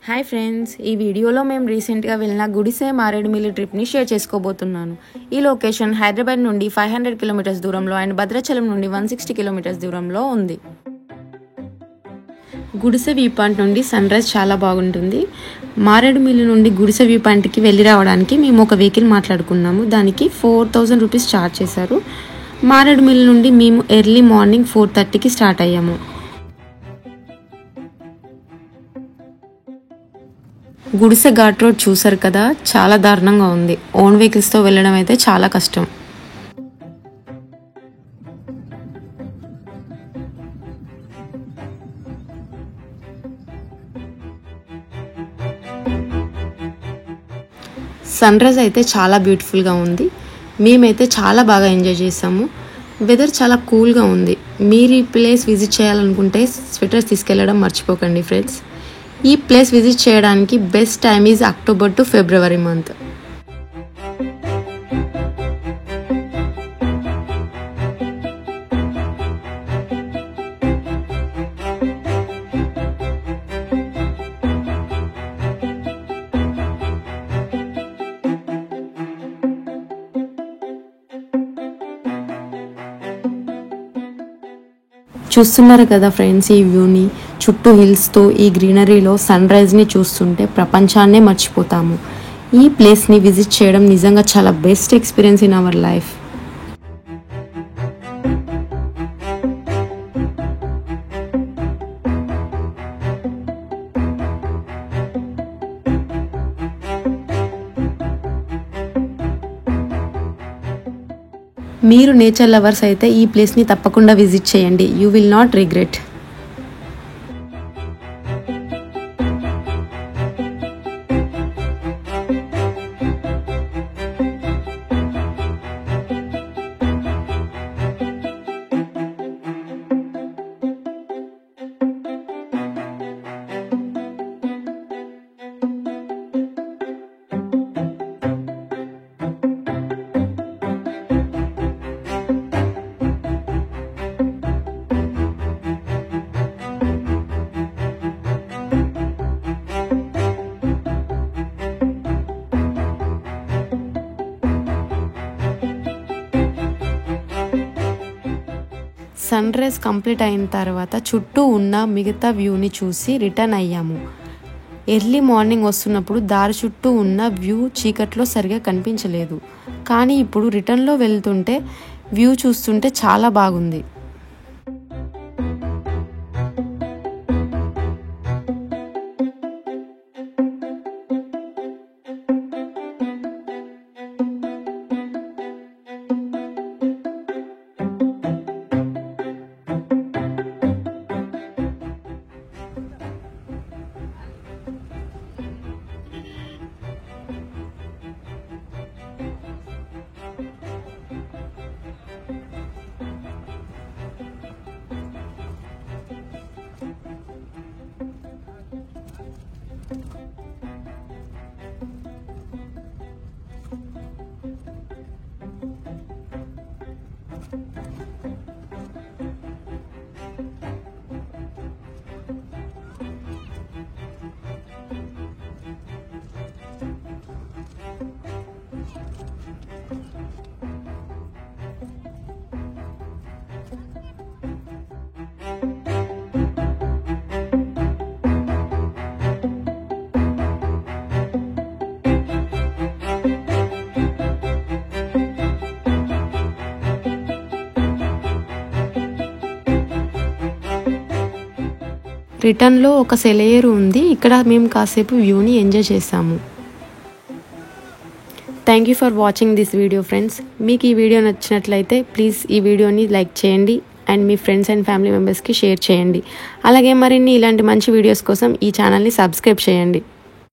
Hi friends, ఈ వీడియోలో మేము రీసెంట్గా వెళ్ళిన గుడిసె మారేడుమిల్లి ట్రిప్ని షేర్ చేసుకోబోతున్నాను. ఈ లొకేషన్ హైదరాబాద్ నుండి 500 కిలోమీటర్స్ దూరంలో అండ్ భద్రాచలం నుండి 160 కిలోమీటర్స్ దూరంలో ఉంది. గుడిసె వ్యూ పాయింట్ నుండి సన్ రైజ్ చాలా బాగుంటుంది. మారేడుమిల్లి నుండి గుడిసె వ్యూ పాయింట్కి వెళ్ళి రావడానికి మేము ఒక వెహికల్ మాట్లాడుకున్నాము. దానికి 4000 రూపీస్ ఛార్జ్ చేశారు. మారేడుమిల్లి నుండి మేము ఎర్లీ మార్నింగ్ 4:30కి స్టార్ట్ అయ్యాము. గుడిసె ఘాట్ రోడ్ చూసారు కదా, చాలా దారుణంగా ఉంది. ఓన్ వెహికల్స్తో వెళ్ళడం అయితే చాలా కష్టం. సన్ రైజ్ అయితే చాలా బ్యూటిఫుల్గా ఉంది. మేమైతే చాలా బాగా ఎంజాయ్ చేసాము. వెదర్ చాలా కూల్గా ఉంది. మీరు ఈ ప్లేస్ విజిట్ చేయాలనుకుంటే స్వెటర్స్ తీసుకెళ్ళడం మర్చిపోకండి ఫ్రెండ్స్. ఈ ప్లేస్ విజిట్ చేయడానికి best time is October to February month. చూస్తున్నారు కదా ఫ్రెండ్స్, ఈ వ్యూని చుట్టూ హిల్స్తో ఈ గ్రీనరీలో సన్ రైజ్ని చూస్తుంటే ప్రపంచాన్నే మర్చిపోతాము. ఈ ప్లేస్ని విజిట్ చేయడం నిజంగా చాలా best experience in our life. మీరు నేచర్ లవర్స్ అయితే ఈ ప్లేస్ని తప్పకుండా విజిట్ చేయండి. You will not regret. Sunrise complete అయిన తర్వాత చుట్టూ ఉన్న మిగతా వ్యూని చూసి రిటర్న్ అయ్యాము. ఎర్లీ మార్నింగ్ వస్తున్నప్పుడు దారి చుట్టూ ఉన్న వ్యూ చీకట్లో సరిగా కనిపించలేదు. కానీ ఇప్పుడు రిటర్న్లో వెళ్తుంటే వ్యూ చూస్తుంటే చాలా బాగుంది. రిటర్న్లో ఒక సెలయేరు ఉంది. ఇక్కడ మేము కాసేపు వ్యూని ఎంజాయ్ చేసాము. Thank you for watching this video friends. మీకు ఈ వీడియో నచ్చినట్లయితే ప్లీజ్ ఈ వీడియోని లైక్ చేయండి and me friends and family మెంబర్స్కి షేర్ చేయండి. అలాగే మరిన్ని ఇలాంటి మంచి వీడియోస్ కోసం ఈ ఛానల్ని సబ్స్క్రైబ్ చేయండి.